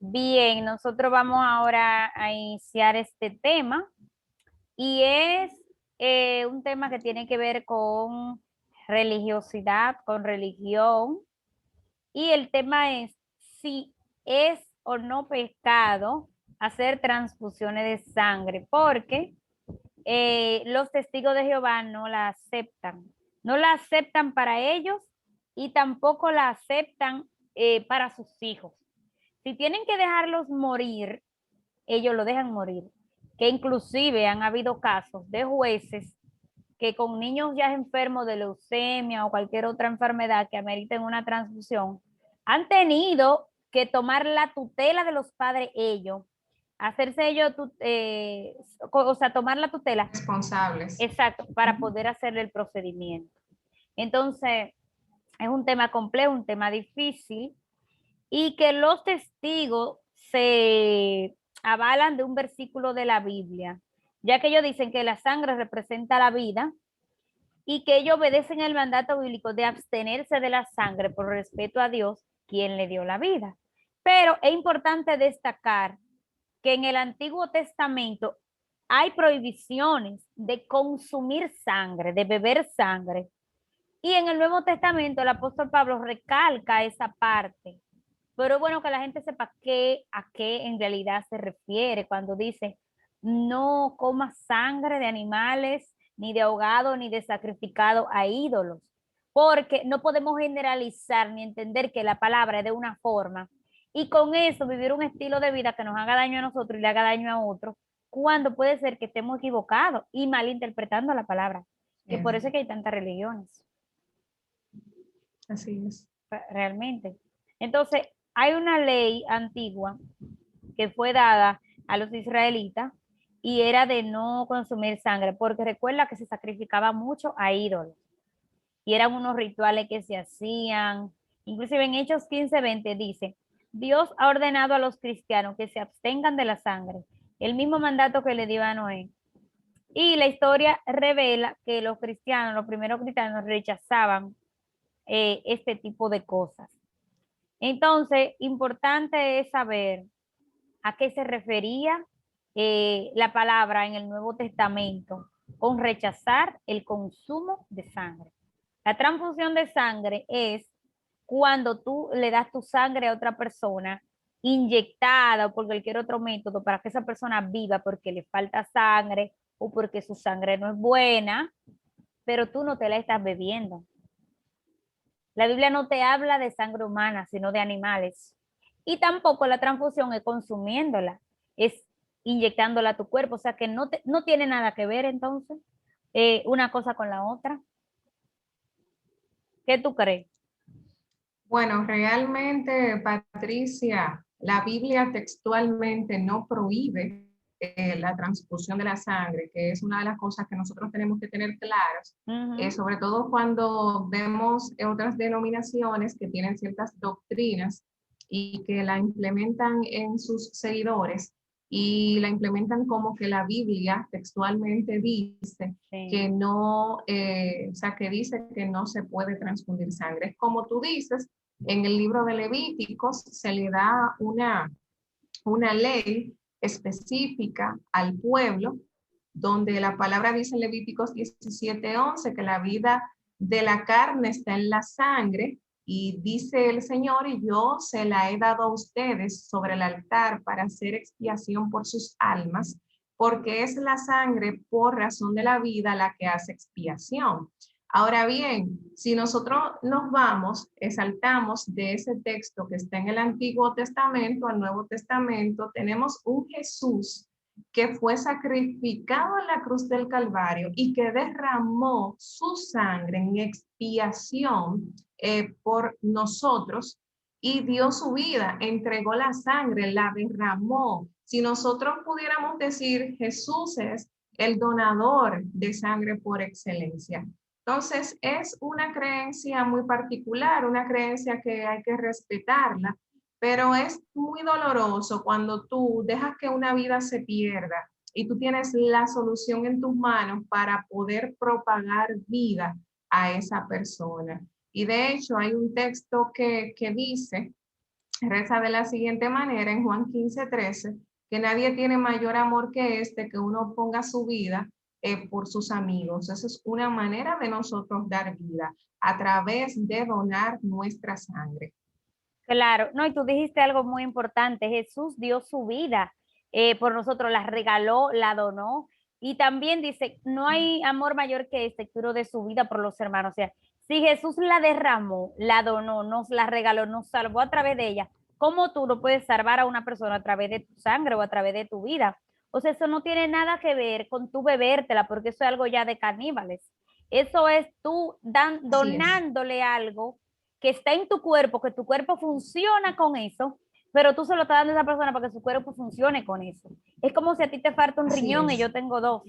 Bien, nosotros vamos ahora a iniciar este tema y es un tema que tiene que ver con religiosidad, con religión, y el tema es si es o no pecado hacer transfusiones de sangre, porque los testigos de Jehová no la aceptan para ellos y tampoco la aceptan para sus hijos. Si tienen que dejarlos morir, ellos lo dejan morir. Que inclusive han habido casos de jueces que con niños ya enfermos de leucemia o cualquier otra enfermedad que ameriten una transfusión, han tenido que tomar la tutela de los padres ellos, hacerse ellos, o sea, tomar la tutela, Responsables. exacto, para poder hacer el procedimiento. Entonces, es un tema complejo, un tema difícil, y que los testigos se avalan de un versículo de la Biblia, ya que ellos dicen que la sangre representa la vida y que ellos obedecen el mandato bíblico de abstenerse de la sangre por respeto a Dios, quien le dio la vida. Pero es importante destacar que en el Antiguo Testamento hay prohibiciones de consumir sangre, de beber sangre. Y en el Nuevo Testamento el apóstol Pablo recalca esa parte. Pero es bueno que la gente sepa a qué en realidad se refiere cuando dice no coma sangre de animales, ni de ahogado, ni de sacrificado a ídolos. Porque no podemos generalizar ni entender que la palabra es de una forma y con eso vivir un estilo de vida que nos haga daño a nosotros y le haga daño a otros, cuando puede ser que estemos equivocados y malinterpretando la palabra. Que por eso es que hay tantas religiones, Así es. realmente. Entonces, hay una ley antigua que fue dada a los israelitas y era de no consumir sangre, porque recuerda que se sacrificaba mucho a ídolos y eran unos rituales que se hacían. Inclusive en Hechos 15:20 dice, Dios ha ordenado a los cristianos que se abstengan de la sangre, el mismo mandato que le dio a Noé. Y la historia revela que los cristianos, los primeros cristianos rechazaban este tipo de cosas. Entonces, importante es saber a qué se refería la palabra en el Nuevo Testamento con rechazar el consumo de sangre. La transfusión de sangre es cuando tú le das tu sangre a otra persona inyectada o por cualquier otro método para que esa persona viva porque le falta sangre o porque su sangre no es buena, pero tú no te la estás bebiendo. La Biblia no te habla de sangre humana, sino de animales. Y tampoco la transfusión es consumiéndola, es inyectándola a tu cuerpo. O sea que no tiene nada que ver entonces una cosa con la otra. ¿Qué tú crees? Bueno, realmente, Patricia, la Biblia textualmente no prohíbe la transfusión de la sangre, que es una de las cosas que nosotros tenemos que tener claras, Ujú. sobre todo cuando vemos otras denominaciones que tienen ciertas doctrinas y que la implementan en sus seguidores y la implementan como que la Biblia textualmente dice Sí. que no, o sea, que dice que no se puede transfundir sangre. Es como tú dices, en el libro de Levíticos se le da una ley específica al pueblo, donde la palabra dice en Levíticos 17:11 que la vida de la carne está en la sangre, y dice el Señor, y yo se la he dado a ustedes sobre el altar para hacer expiación por sus almas, porque es la sangre por razón de la vida la que hace expiación. Ahora bien, si nosotros nos vamos, saltamos de ese texto que está en el Antiguo Testamento al Nuevo Testamento, tenemos un Jesús que fue sacrificado en la cruz del Calvario y que derramó su sangre en expiación por nosotros, y dio su vida, entregó la sangre, la derramó. Si nosotros pudiéramos decir, Jesús es el donador de sangre por excelencia. Entonces, es una creencia muy particular, una creencia que hay que respetarla, pero es muy doloroso cuando tú dejas que una vida se pierda y tú tienes la solución en tus manos para poder propagar vida a esa persona. Y de hecho, hay un texto que dice Reza de la siguiente manera en Juan 15:13, que nadie tiene mayor amor que este, que uno ponga su vida por sus amigos. Esa es una manera de nosotros dar vida a través de donar nuestra sangre. Claro, no, y tú dijiste algo muy importante, Jesús dio su vida por nosotros, la regaló, la donó, y también dice, no hay amor mayor que este, que uno de su vida por los hermanos. O sea, si Jesús la derramó, la donó, nos la regaló, nos salvó a través de ella, ¿cómo tú no puedes salvar a una persona a través de tu sangre o a través de tu vida? O sea, eso no tiene nada que ver con tú bebértela, porque eso es algo ya de caníbales. Eso es tú Así es. donándole algo que está en tu cuerpo, que tu cuerpo funciona con eso, pero tú se lo estás dando a esa persona para que su cuerpo funcione con eso. Es como si a ti te falta un Así riñón y es. yo tengo dos.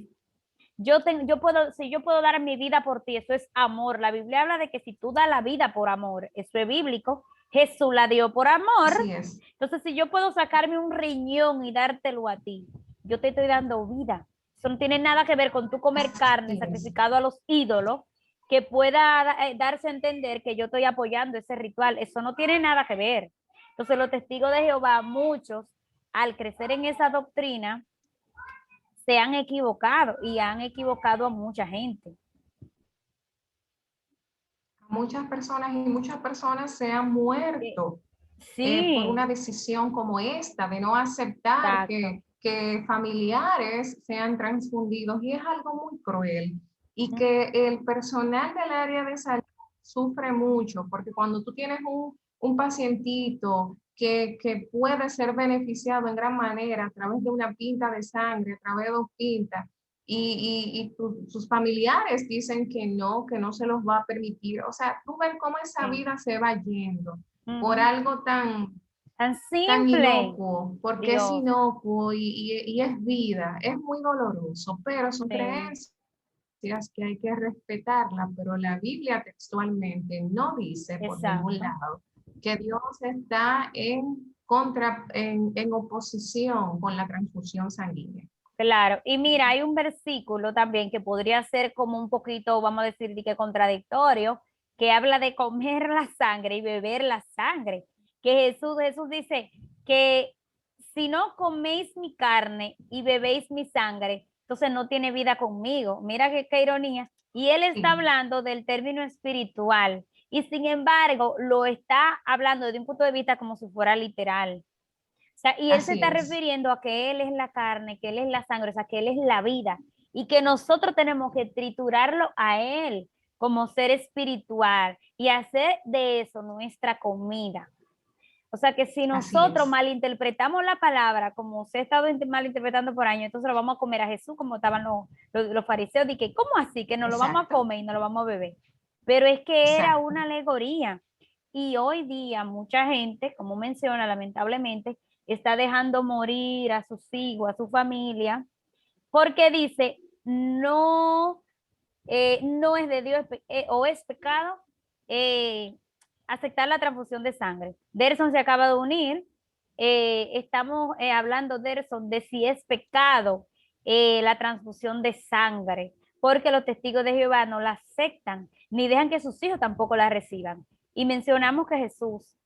Yo puedo, si yo puedo dar mi vida por ti, eso es amor. La Biblia habla de que si tú das la vida por amor, eso es bíblico. Jesús la dio por amor. Así es. Entonces, si yo puedo sacarme un riñón y dártelo a ti, yo te estoy dando vida. Eso no tiene nada que ver con tú comer carne Así es. sacrificado a los ídolos, que pueda darse a entender que yo estoy apoyando ese ritual. Eso no tiene nada que ver. Entonces, los testigos de Jehová, muchos, al crecer en esa doctrina, se han equivocado y han equivocado a mucha gente. Muchas personas se han muerto por Sí, una decisión como esta, de no aceptar exacto. que familiares sean transfundidos, y es algo muy cruel, y Ujú. que el personal del área de salud sufre mucho, porque cuando tú tienes un pacientito que puede ser beneficiado en gran manera a través de una pinta de sangre, a través de dos pintas, sus familiares dicen que no se los va a permitir. O sea, tú ves cómo esa Sí. vida se va yendo por Ujú. algo Tan tan simple. inocuo, porque es Dios. inocuo y es vida, es muy doloroso, pero son Sí, creencias que hay que respetarla, pero la Biblia textualmente no dice por ningún exacto. lado que Dios está en oposición con la transfusión sanguínea. Claro. Y mira, hay un versículo también que podría ser como un poquito, vamos a decir, de que contradictorio, que habla de comer la sangre y beber la sangre. Que Jesús dice que si no coméis mi carne y bebéis mi sangre, entonces no tiene vida conmigo. Mira qué ironía. Y él está Sí, hablando del término espiritual y sin embargo lo está hablando desde un punto de vista como si fuera literal. O sea, y él se así está es. refiriendo a que él es la carne, que él es la sangre, o sea, que él es la vida y que nosotros tenemos que triturarlo a él como ser espiritual y hacer de eso nuestra comida. O sea que si Así nosotros es. malinterpretamos la palabra como se ha estado malinterpretando por años, entonces lo vamos a comer a Jesús como estaban los fariseos, de que, ¿cómo así? Que no lo vamos a Exacto. comer y no lo vamos a beber. Pero es que era Exacto. una alegoría. Y hoy día mucha gente, como menciona, lamentablemente, está dejando morir a sus hijos, a su familia, porque dice, no, no es de Dios o es pecado eh, aceptar la transfusión de sangre. Derson se acaba de unir. Estamos hablando, Derson, de si es pecado la transfusión de sangre, porque los testigos de Jehová no la aceptan, ni dejan que sus hijos tampoco la reciban. Y mencionamos que Jesús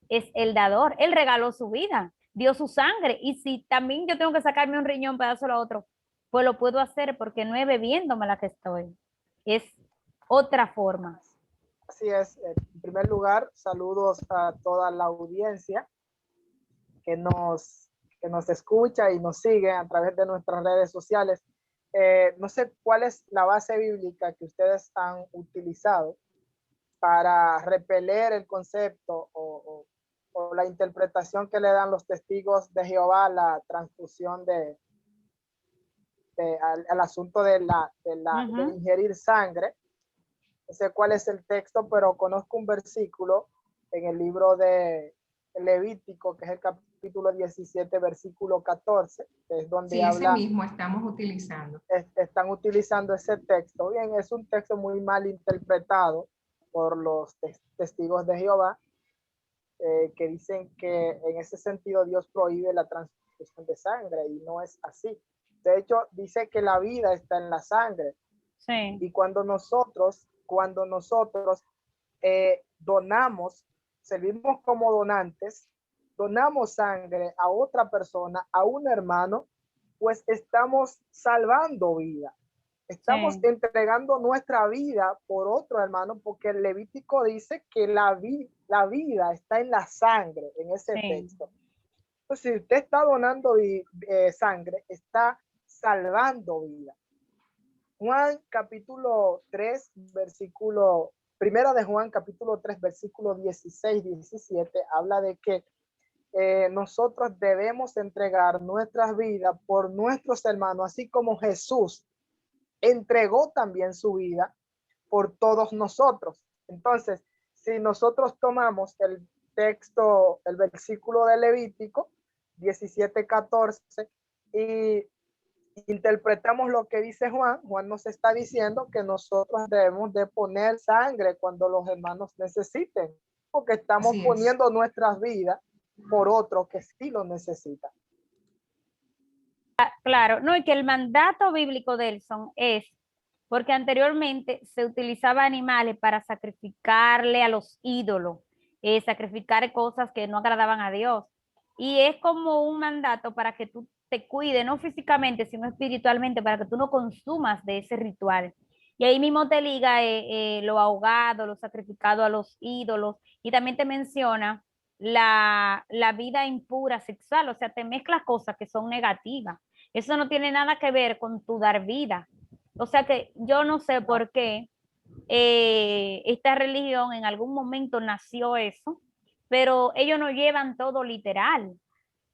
es el dador, él regaló su vida, dio su sangre, y si también yo tengo que sacarme un riñón para dárselo a otro, pues lo puedo hacer porque no es bebiéndome la que estoy, es otra forma. Así es. En primer lugar, saludos a toda la audiencia que nos, que nos escucha y nos sigue a través de nuestras redes sociales. No sé cuál es la base bíblica que ustedes han utilizado para repeler el concepto o la interpretación que le dan los testigos de Jehová a la transfusión al asunto de Ujú. ingerir sangre. No sé cuál es el texto, pero conozco un versículo en el libro de Levítico, que es el capítulo 17, versículo 14, que es donde Sí, ese habla, mismo estamos utilizando. están utilizando ese texto. Bien, es un texto muy mal interpretado por los testigos de Jehová, que dicen que en ese sentido Dios prohíbe la transfusión de sangre, y no es así. De hecho, dice que la vida está en la sangre, Sí, y cuando nosotros donamos, servimos como donantes, donamos sangre a otra persona, a un hermano, pues estamos salvando vida. Estamos entregando nuestra vida por otro hermano, porque el Levítico dice que la vida está en la sangre, en ese texto. Entonces, si usted está donando sangre, está salvando vida. Juan capítulo 3, primera de Juan capítulo 3, versículo 16, 17, habla de que nosotros debemos entregar nuestras vidas por nuestros hermanos, así como Jesús entregó también su vida por todos nosotros. Entonces, si nosotros tomamos el texto, el versículo de Levítico 17:14 y interpretamos lo que dice Juan nos está diciendo que nosotros debemos de poner sangre cuando los hermanos necesiten, porque estamos poniendo nuestras vidas por otro que sí lo necesita. Claro, no, y que el mandato bíblico de Elson es, porque anteriormente se utilizaba animales para sacrificarle a los ídolos, sacrificar cosas que no agradaban a Dios. Y es como un mandato para que tú te cuides, no físicamente, sino espiritualmente, para que tú no consumas de ese ritual. Y ahí mismo te liga lo ahogado, lo sacrificado a los ídolos, y también te menciona la vida impura sexual, o sea, te mezclas cosas que son negativas. Eso no tiene nada que ver con tu dar vida. O sea que yo no sé por qué esta religión en algún momento nació eso, pero ellos no llevan todo literal.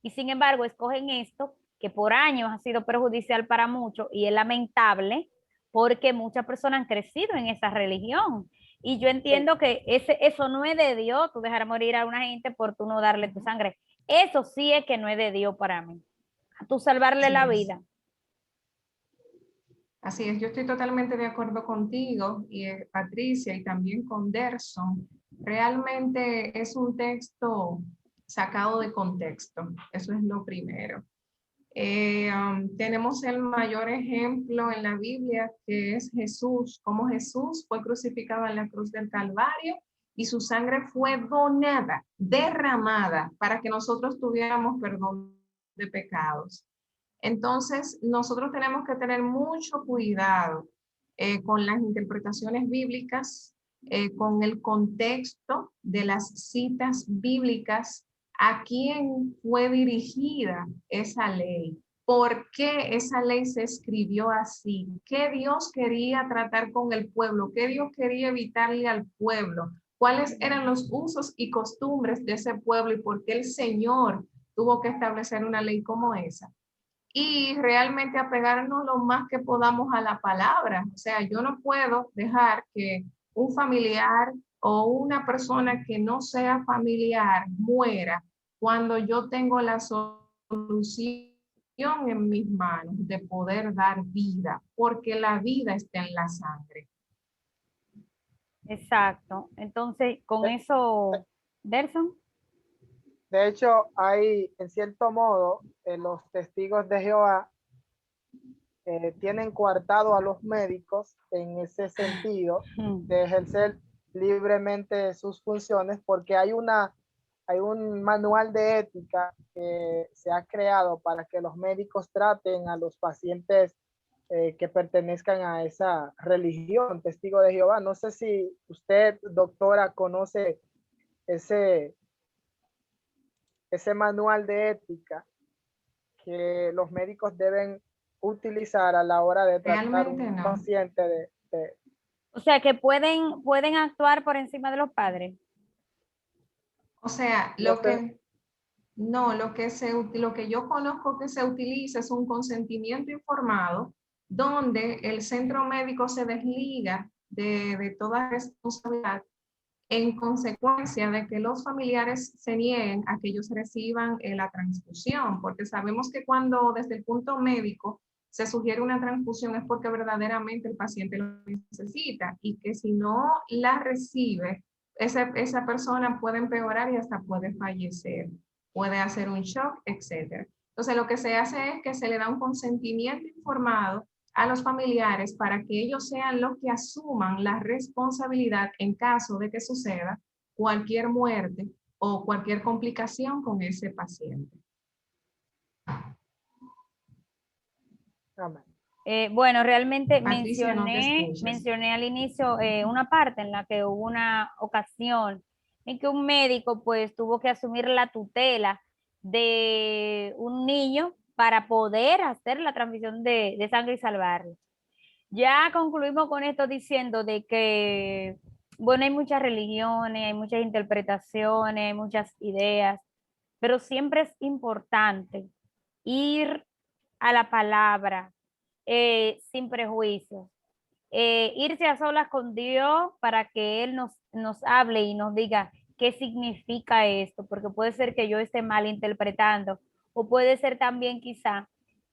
Y sin embargo, escogen esto que por años ha sido perjudicial para muchos y es lamentable porque muchas personas han crecido en esa religión. Y yo entiendo que eso no es de Dios, tú dejar morir a una gente por tú no darle tu sangre. Eso sí es que no es de Dios para mí. Tú salvarle la vida. Así es, yo estoy totalmente de acuerdo contigo y Patricia y también con Derson. Realmente es un texto sacado de contexto, eso es lo primero. Tenemos el mayor ejemplo en la Biblia que es Jesús, como Jesús fue crucificado en la cruz del Calvario y su sangre fue donada, derramada para que nosotros tuviéramos perdón de pecados. Entonces, nosotros tenemos que tener mucho cuidado con las interpretaciones bíblicas, con el contexto de las citas bíblicas, a quién fue dirigida esa ley, por qué esa ley se escribió así, qué Dios quería tratar con el pueblo, qué Dios quería evitarle al pueblo, cuáles eran los usos y costumbres de ese pueblo y por qué el Señor tuvo que establecer una ley como esa. Y realmente apegarnos lo más que podamos a la palabra. O sea, yo no puedo dejar que un familiar o una persona que no sea familiar muera cuando yo tengo la solución en mis manos de poder dar vida, porque la vida está en la sangre. Exacto. Entonces, con eso, Derson. De hecho, hay, en cierto modo, los testigos de Jehová tienen coartado a los médicos en ese sentido de ejercer libremente sus funciones, porque hay un manual de ética que se ha creado para que los médicos traten a los pacientes que pertenezcan a esa religión, testigo de Jehová. No sé si usted, doctora, conoce ese manual de ética que los médicos deben utilizar a la hora de tratar Realmente un no. paciente O sea, que pueden actuar por encima de los padres. O sea, lo que yo conozco que se utiliza es un consentimiento informado donde el centro médico se desliga de toda responsabilidad en consecuencia de que los familiares se nieguen a que ellos reciban la transfusión, porque sabemos que cuando desde el punto médico se sugiere una transfusión es porque verdaderamente el paciente lo necesita y que si no la recibe, esa persona puede empeorar y hasta puede fallecer, puede hacer un shock, etc. Entonces lo que se hace es que se le da un consentimiento informado a los familiares para que ellos sean los que asuman la responsabilidad en caso de que suceda cualquier muerte o cualquier complicación con ese paciente. Amén. Bueno, realmente Patricia, no te escuchas. mencioné al inicio una parte en la que hubo una ocasión en que un médico pues tuvo que asumir la tutela de un niño para poder hacer la transfusión de sangre y salvarlo. Ya concluimos con esto diciendo de que, bueno, hay muchas religiones, hay muchas interpretaciones, hay muchas ideas, pero siempre es importante ir a la palabra sin prejuicios. Irse a solas con Dios para que Él nos hable y nos diga qué significa esto, porque puede ser que yo esté mal interpretando, o puede ser también quizá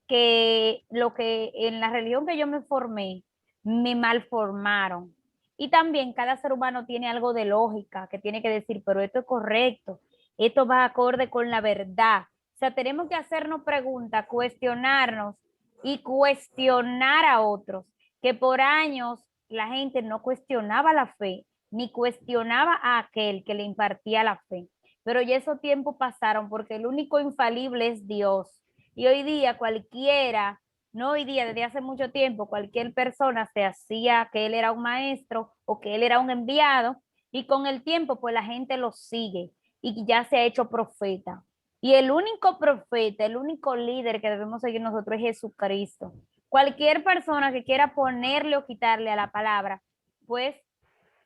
que lo que en la religión que yo me formé, me malformaron. Y también cada ser humano tiene algo de lógica que tiene que decir, pero esto es correcto, esto va acorde con la verdad. O sea, tenemos que hacernos preguntas, cuestionarnos y cuestionar a otros, que por años la gente no cuestionaba la fe, ni cuestionaba a aquel que le impartía la fe. Pero ya esos tiempos pasaron porque el único infalible es Dios. Y hoy día cualquiera, no hoy día, desde hace mucho tiempo, cualquier persona se hacía que él era un maestro o que él era un enviado, y con el tiempo pues la gente lo sigue y ya se ha hecho profeta. Y el único profeta, el único líder que debemos seguir nosotros es Jesucristo. Cualquier persona que quiera ponerle o quitarle a la palabra, pues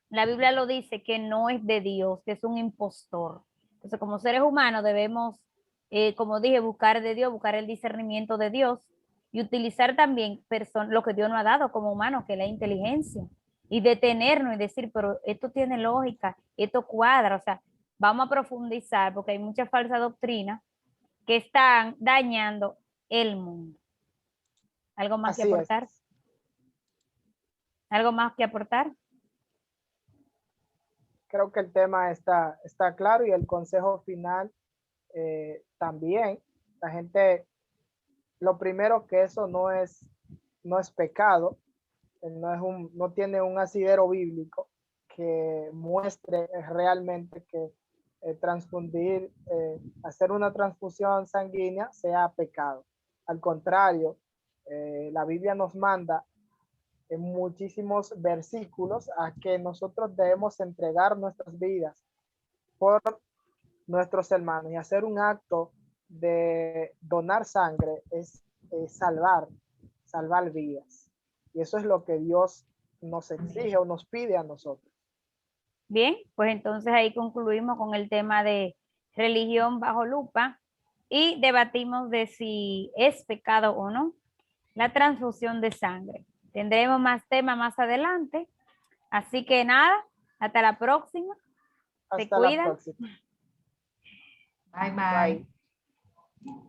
la Biblia lo dice que no es de Dios, que es un impostor. Entonces, como seres humanos debemos, como dije, buscar de Dios, buscar el discernimiento de Dios y utilizar también lo que Dios nos ha dado como humanos, que es la inteligencia, y detenernos y decir, pero esto tiene lógica, esto cuadra, o sea, vamos a profundizar porque hay mucha falsa doctrina que están dañando el mundo. ¿Algo más que Así es. aportar? ¿Algo más que aportar? Creo que el tema está claro y el consejo final también. La gente, lo primero que eso no es pecado, no tiene un asidero bíblico que muestre realmente que hacer una transfusión sanguínea sea pecado. Al contrario, la Biblia nos manda en muchísimos versículos a que nosotros debemos entregar nuestras vidas por nuestros hermanos, y hacer un acto de donar sangre es salvar vidas. Y eso es lo que Dios nos exige o nos pide a nosotros. Bien, pues entonces ahí concluimos con el tema de religión bajo lupa y debatimos de si es pecado o no la transfusión de sangre. Tendremos más temas más adelante, así que nada, hasta la próxima. Se Hasta la cuidan. próxima. Bye, bye. Bye.